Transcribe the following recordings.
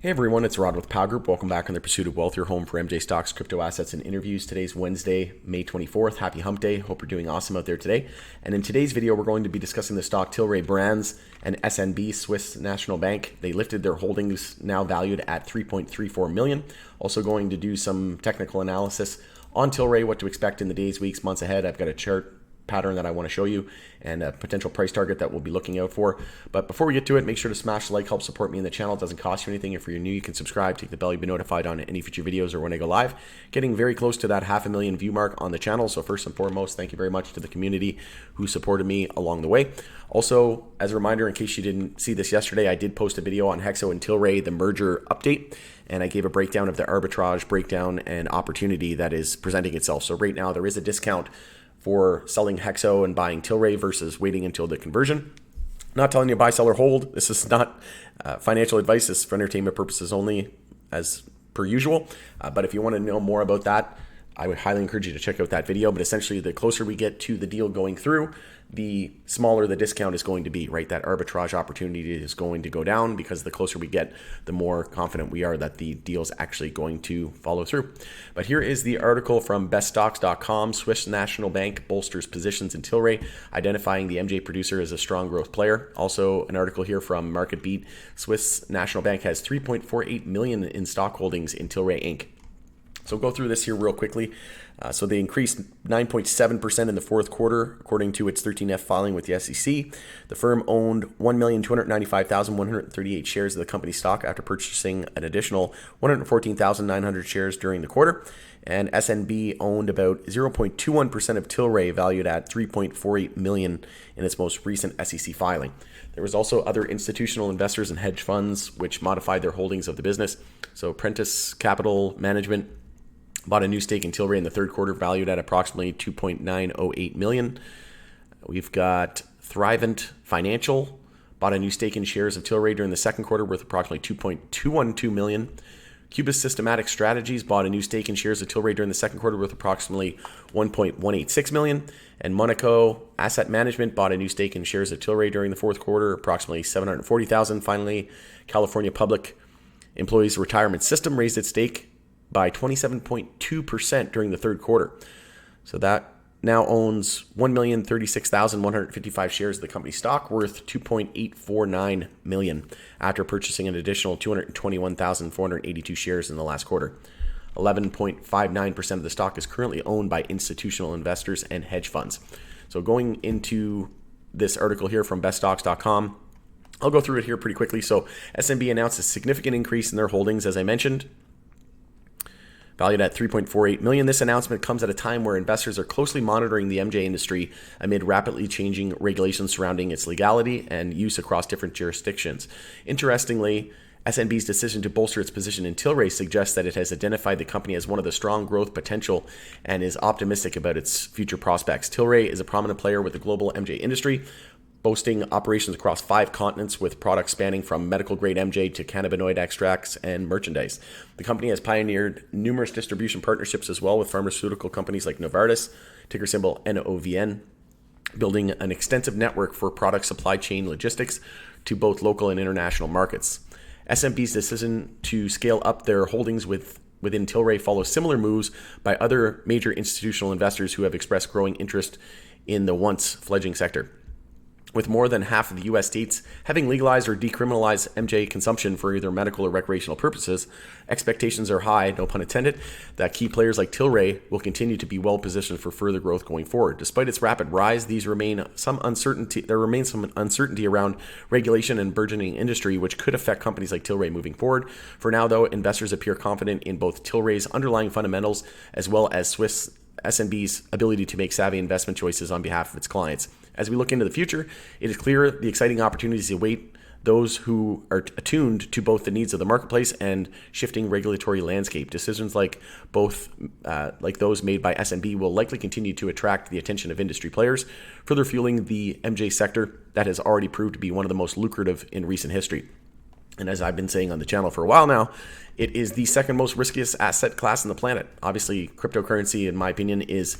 Hey everyone, it's Rod with Pow Group. Welcome back on the Pursuit of Wealth, your home for MJ Stocks, crypto assets, and interviews. Today's Wednesday, May 24th. Happy hump day. Hope you're doing awesome out there today. And in today's video, we're going to be discussing the stock Tilray Brands and SNB, Swiss National Bank. They lifted their holdings, now valued at 3.34 million. Also going to do some technical analysis on Tilray, what to expect in the days, weeks, months ahead. I've got a chart pattern that I want to show you and a potential price target that we'll be looking out for. But before we get to it, make sure to smash the like, help support me in the channel. It doesn't cost you anything. If you're new, you can subscribe, take the bell, you'll be notified on any future videos or when I go live. Getting very close to that 500,000 view mark on the channel. So first and foremost, thank you very much to the community who supported me along the way. Also, as a reminder, in case you didn't see this yesterday, I did post a video on Hexo and Tilray, the merger update, and I gave a breakdown of the arbitrage breakdown and opportunity that is presenting itself. So right now there is a discount for selling Hexo and buying Tilray versus waiting until the conversion. Not telling you buy, sell, or hold. This is not financial advice. This is for entertainment purposes only, as per usual. But if you want to know more about that, I would highly encourage you to check out that video. But essentially, the closer we get to the deal going through, the smaller the discount is going to be, right? That arbitrage opportunity is going to go down because the closer we get, the more confident we are that the deal is actually going to follow through. But here is the article from beststocks.com. Swiss National Bank bolsters positions in Tilray, identifying the MJ producer as a strong growth player. Also, an article here from MarketBeat. Swiss National Bank has 3.48 million in stock holdings in Tilray Inc. So go through this here real quickly. So they increased 9.7% in the fourth quarter, according to its 13F filing with the SEC. The firm owned 1,295,138 shares of the company stock after purchasing an additional 114,900 shares during the quarter. And SNB owned about 0.21% of Tilray, valued at 3.48 million in its most recent SEC filing. There was also other institutional investors and hedge funds which modified their holdings of the business. So Prentice Capital Management bought a new stake in Tilray in the third quarter, valued at approximately 2.908 million. We've got Thrivent Financial bought a new stake in shares of Tilray during the second quarter worth approximately 2.212 million. Cubis Systematic Strategies bought a new stake in shares of Tilray during the second quarter worth approximately 1.186 million. And Monaco Asset Management bought a new stake in shares of Tilray during the fourth quarter, approximately 740,000. Finally, California Public Employees Retirement System raised its stake by 27.2% during the third quarter. So that now owns 1,036,155 shares of the company stock worth 2.849 million after purchasing an additional 221,482 shares in the last quarter. 11.59% of the stock is currently owned by institutional investors and hedge funds. So going into this article here from beststocks.com, I'll go through it here pretty quickly. So SNB announced a significant increase in their holdings, as I mentioned, valued at 3.48 million. This announcement comes at a time where investors are closely monitoring the MJ industry amid rapidly changing regulations surrounding its legality and use across different jurisdictions. Interestingly, SNB's decision to bolster its position in Tilray suggests that it has identified the company as one of the strong growth potential and is optimistic about its future prospects. Tilray is a prominent player with the global MJ industry, boasting operations across 5 continents with products spanning from medical-grade MJ to cannabinoid extracts and merchandise. The company has pioneered numerous distribution partnerships as well with pharmaceutical companies like Novartis, ticker symbol NOVN, building an extensive network for product supply chain logistics to both local and international markets. SNB's decision to scale up their holdings within Tilray follows similar moves by other major institutional investors who have expressed growing interest in the once fledgling sector. With more than half of the U.S. states having legalized or decriminalized MJ consumption for either medical or recreational purposes, expectations are high, no pun intended, that key players like Tilray will continue to be well positioned for further growth going forward. Despite its rapid rise, there remains some uncertainty around regulation and burgeoning industry, which could affect companies like Tilray moving forward. For now, though, investors appear confident in both Tilray's underlying fundamentals as well as Swiss SNB's ability to make savvy investment choices on behalf of its clients. As we look into the future, it is clear the exciting opportunities await those who are attuned to both the needs of the marketplace and shifting regulatory landscape. Decisions like those made by SNB will likely continue to attract the attention of industry players, further fueling the MJ sector that has already proved to be one of the most lucrative in recent history. And as I've been saying on the channel for a while now, it is the second most riskiest asset class on the planet. Obviously, cryptocurrency, in my opinion, is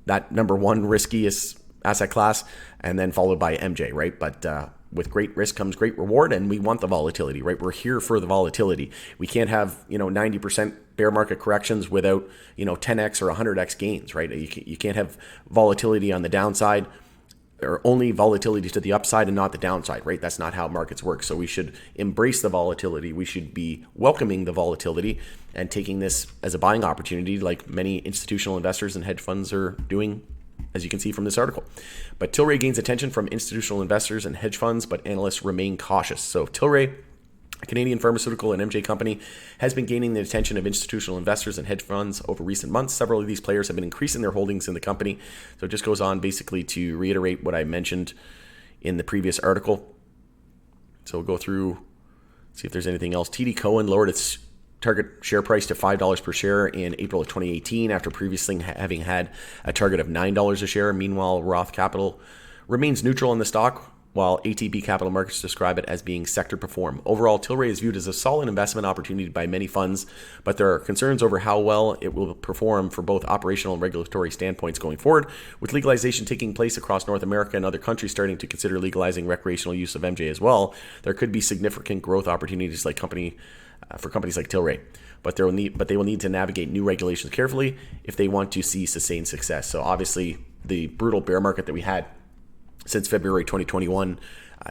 that number one riskiest asset class, and then followed by MJ, right? But with great risk comes great reward, and we want the volatility, right? We're here for the volatility. We can't have 90% bear market corrections without 10x or 100x gains, right? You can't have volatility on the downside, or only volatility to the upside and not the downside, right? That's not how markets work. So we should embrace the volatility. We should be welcoming the volatility and taking this as a buying opportunity, like many institutional investors and hedge funds are doing, as you can see from this article. But Tilray gains attention from institutional investors and hedge funds, but analysts remain cautious. So Tilray, a Canadian pharmaceutical and MJ company, has been gaining the attention of institutional investors and hedge funds over recent months. Several of these players have been increasing their holdings in the company. So it just goes on basically to reiterate what I mentioned in the previous article. So we'll go through, see if there's anything else. TD Cowen lowered its target share price to $5 per share in April of 2018 after previously having had a target of $9 a share. Meanwhile, Roth Capital remains neutral in the stock, while ATB Capital Markets describe it as being sector perform. Overall, Tilray is viewed as a solid investment opportunity by many funds, but there are concerns over how well it will perform for both operational and regulatory standpoints going forward. With legalization taking place across North America and other countries starting to consider legalizing recreational use of MJ as well, there could be significant growth opportunities for companies like Tilray. But they will need to navigate new regulations carefully if they want to see sustained success. So obviously, the brutal bear market that we had since February 2021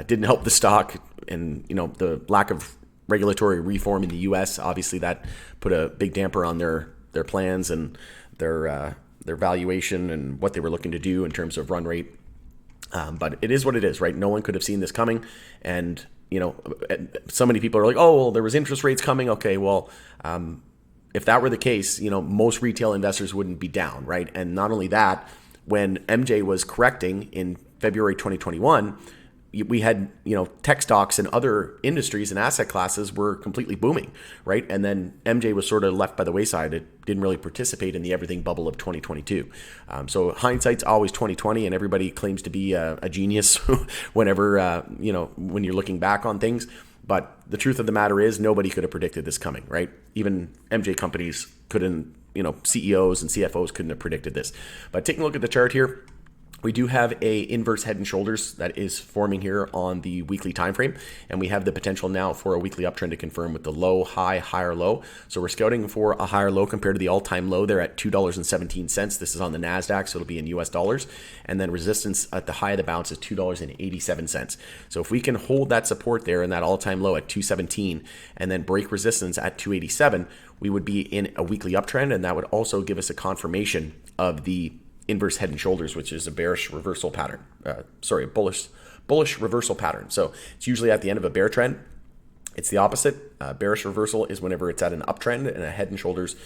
didn't help the stock, and the lack of regulatory reform in the U.S. obviously that put a big damper on their plans and their valuation and what they were looking to do in terms of run rate. But it is what it is, right? No one could have seen this coming, and so many people are like, oh, well, there was interest rates coming. Okay, well, if that were the case, most retail investors wouldn't be down, right? And not only that, when MJ was correcting in February 2021, we had, tech stocks and other industries and asset classes were completely booming, right? And then MJ was sort of left by the wayside. It didn't really participate in the everything bubble of 2022. So hindsight's always 2020, and everybody claims to be a genius whenever, when you're looking back on things. But the truth of the matter is nobody could have predicted this coming, right? Even MJ companies couldn't, CEOs and CFOs couldn't have predicted this. But taking a look at the chart here, we do have a inverse head and shoulders that is forming here on the weekly time frame, and we have the potential now for a weekly uptrend to confirm with the low, high, higher low. So we're scouting for a higher low compared to the all-time low there at $2.17. This is on the NASDAQ, so it'll be in US dollars. And then resistance at the high of the bounce is $2.87. So if we can hold that support there and that all-time low at 217 and then break resistance at 287, we would be in a weekly uptrend, and that would also give us a confirmation of the inverse head and shoulders, which is a bearish reversal pattern. Bullish reversal pattern. So it's usually at the end of a bear trend. It's the opposite. Bearish reversal is whenever it's at an uptrend, and a head and shoulders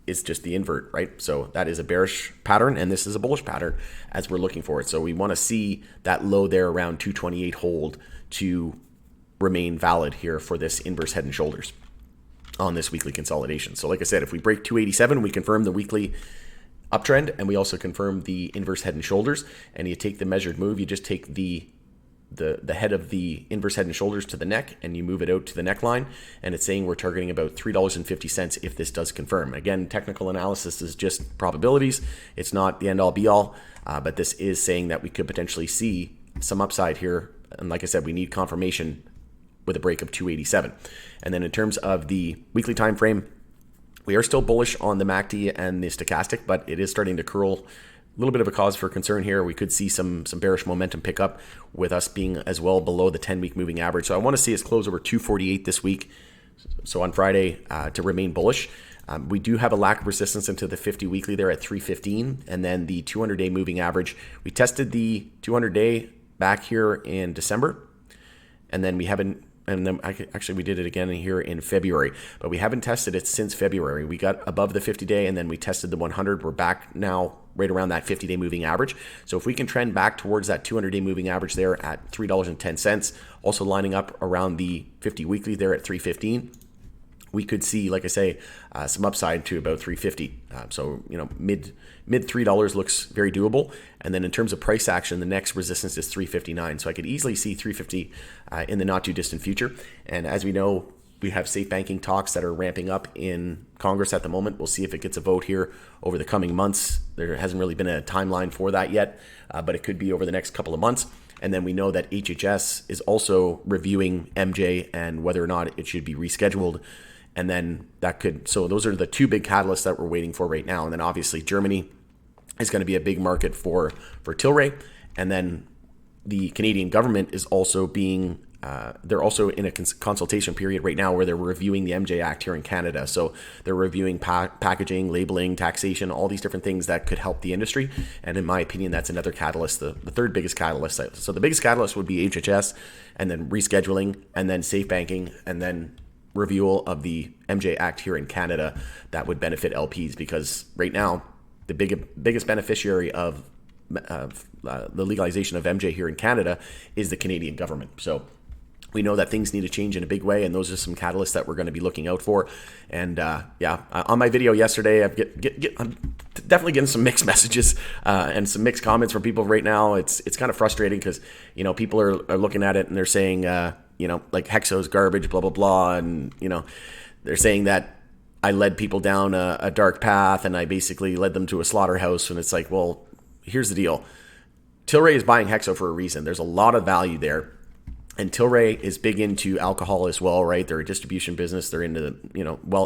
is just the invert, right? So that is a bearish pattern, and this is a bullish pattern as we're looking for it. So we want to see that low there around 228 hold to remain valid here for this inverse head and shoulders on this weekly consolidation. So like I said, if we break 287, we confirm the weekly uptrend, and we also confirm the inverse head and shoulders. And you take the measured move, you just take the head of the inverse head and shoulders to the neck, and you move it out to the neckline, and it's saying we're targeting about $3.50 if this does confirm. Again, technical analysis is just probabilities. It's not the end all be all, but this is saying that we could potentially see some upside here. And like I said, we need confirmation with a break of 287. And then in terms of the weekly time frame, we are still bullish on the MACD and the stochastic, but it is starting to curl. A little bit of a cause for concern here. We could see some bearish momentum pick up with us being as well below the 10-week moving average. So I want to see us close over 248 this week, so on Friday, to remain bullish. We do have a lack of resistance into the 50 weekly there at 315, and then the 200-day moving average. We tested the 200-day back here in December, and then we haven't. And then actually we did it again here in February, but we haven't tested it since February. We got above the 50-day, and then we tested the 100. We're back now right around that 50-day moving average. So if we can trend back towards that 200-day moving average there at $3.10, also lining up around the 50 weekly there at 315, we could see, like I say, some upside to about 350. So mid $3 looks very doable. And then in terms of price action, the next resistance is 359. So I could easily see 350 in the not too distant future. And as we know, we have safe banking talks that are ramping up in Congress at the moment. We'll see if it gets a vote here over the coming months. There hasn't really been a timeline for that yet, but it could be over the next couple of months. And then we know that HHS is also reviewing MJ and whether or not it should be rescheduled. And then so those are the two big catalysts that we're waiting for right now. And then obviously Germany is going to be a big market for Tilray. And then the Canadian government is also they're also in a consultation period right now where they're reviewing the MJ Act here in Canada. So they're reviewing packaging, labeling, taxation, all these different things that could help the industry. And in my opinion, that's another catalyst, the third biggest catalyst. So the biggest catalyst would be HHS, and then rescheduling, and then safe banking, and then review of the MJ Act here in Canada that would benefit LPs, because right now the biggest beneficiary of the legalization of MJ here in Canada is the Canadian government. So we know that things need to change in a big way, and those are some catalysts that we're going to be looking out for. And on my video yesterday, I'm definitely getting some mixed messages and some mixed comments from people right now. It's kind of frustrating because people are looking at it and they're saying like Hexo's garbage, blah blah blah, and they're saying that I led people down a dark path and I basically led them to a slaughterhouse. And it's like, well, here's the deal: Tilray is buying Hexo for a reason. There's a lot of value there. And Tilray is big into alcohol as well, right? They're a distribution business. They're into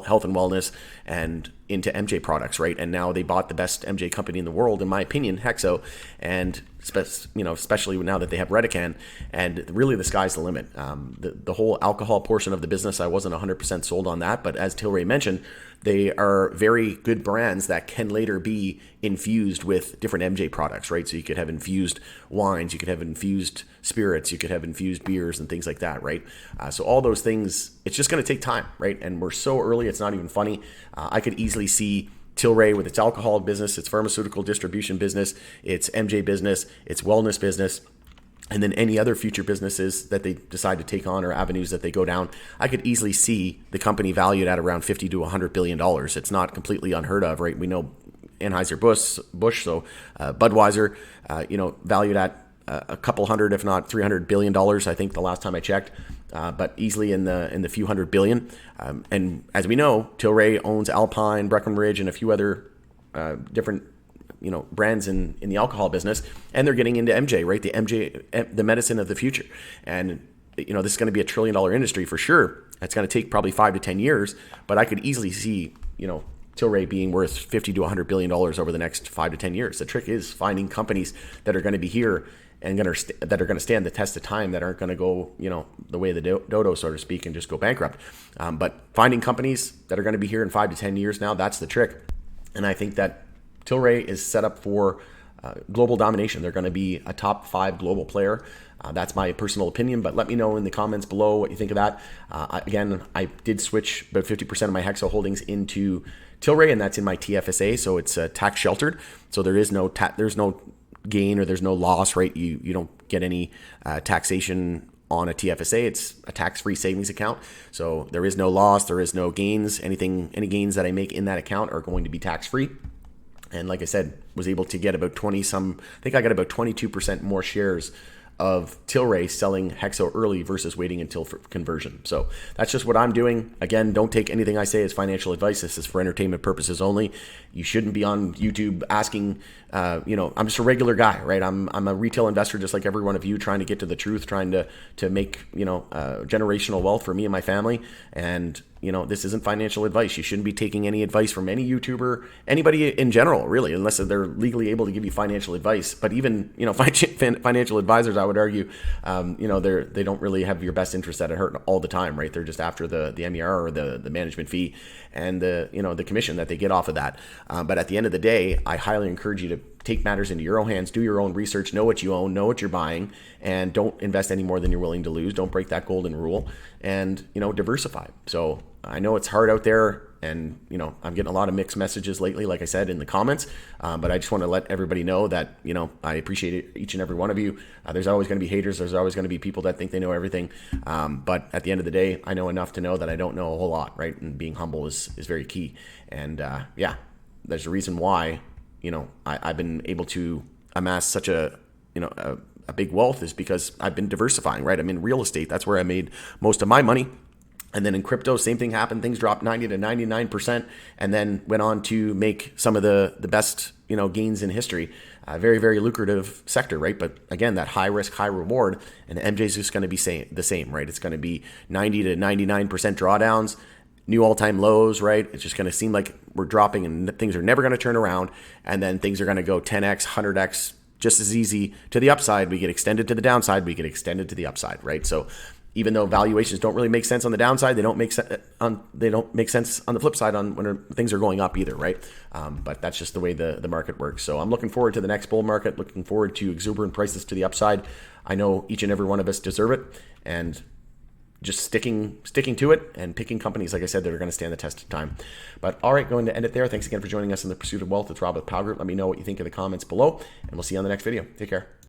health and wellness and into MJ products, right? And now they bought the best MJ company in the world, in my opinion, Hexo, and especially now that they have Redecan. And really, the sky's the limit. The whole alcohol portion of the business, I wasn't 100% sold on that, but as Tilray mentioned, they are very good brands that can later be infused with different MJ products, right? So you could have infused wines, you could have infused spirits, you could have infused beers and things like that, right? So all those things, it's just going to take time, right? And we're so early, it's not even funny. I could easily see Tilray with its alcohol business, its pharmaceutical distribution business, its MJ business, its wellness business, and then any other future businesses that they decide to take on or avenues that they go down. I could easily see the company valued at around $50 to $100 billion. It's not completely unheard of, right? We know Anheuser-Busch, so Budweiser, valued at a couple hundred, if not $300 billion, I think the last time I checked, but easily in the few hundred billion. And as we know, Tilray owns Alpine, Breckenridge, and a few other different brands in the alcohol business, and they're getting into MJ, right? The medicine of the future. And this is going to be a $1 trillion industry for sure. It's going to take probably 5 to 10 years, but I could easily see, Tilray being worth $50 to $100 billion over the next 5 to 10 years. The trick is finding companies that are going to be here and that are going to stand the test of time, that aren't going to go, the way of the dodo, so to speak, and just go bankrupt. But finding companies that are going to be here in 5 to 10 years now, that's the trick. And I think that Tilray is set up for global domination. They're going to be a top 5 global player. That's my personal opinion, but let me know in the comments below what you think of that. Again, I did switch about 50% of my Hexo holdings into Tilray, and that's in my TFSA, so it's tax sheltered. So there is no there's no gain or there's no loss, right? You don't get any taxation on a TFSA. It's a tax-free savings account, so there is no loss, there is no gains. Any gains that I make in that account are going to be tax-free. And like I said, was able to get about 22% more shares of Tilray selling Hexo early versus waiting until for conversion. So that's just what I'm doing. Again, don't take anything I say as financial advice. This is for entertainment purposes only. You shouldn't be on YouTube asking, I'm just a regular guy, right? I'm a retail investor just like every one of you, trying to get to the truth, trying to make, generational wealth for me and my family. And this isn't financial advice. You shouldn't be taking any advice from any YouTuber, anybody in general, really, unless they're legally able to give you financial advice. But even, financial advisors, I would argue, they don't really have your best interest at heart all the time, right? They're just after the MER or the management fee and the commission that they get off of that. But at the end of the day, I highly encourage you to take matters into your own hands, do your own research, know what you own, know what you're buying, and don't invest any more than you're willing to lose. Don't break that golden rule, and diversify. So I know it's hard out there, and I'm getting a lot of mixed messages lately, like I said, in the comments, but I just want to let everybody know that I appreciate each and every one of you. There's always going to be haters, there's always going to be people that think they know everything, but at the end of the day, I know enough to know that I don't know a whole lot, right? And being humble is very key. And there's a reason why I've been able to amass such a big wealth, is because I've been diversifying, right? I'm in real estate. That's where I made most of my money. And then in crypto, same thing happened. Things dropped 90 to 99%, and then went on to make some of the best, gains in history. Very, very lucrative sector, right? But again, that high risk, high reward, and MJ's just going to be the same, right? It's going to be 90 to 99% drawdowns, new all-time lows, right? It's just going to seem like we're dropping and things are never going to turn around, and then things are going to go 10x, 100x, just as easy to the upside. We get extended to the downside, we get extended to the upside, right? So even though valuations don't really make sense on the downside, they don't make sense on the flip side on when things are going up either, right? But that's just the way the market works. So I'm looking forward to the next bull market, looking forward to exuberant prices to the upside. I know each and every one of us deserve it, and just sticking to it and picking companies, like I said, that are going to stand the test of time. But all right, going to end it there. Thanks again for joining us in the Pursuit of Wealth with Rob with Powell Group. Let me know what you think in the comments below, and we'll see you on the next video. Take care.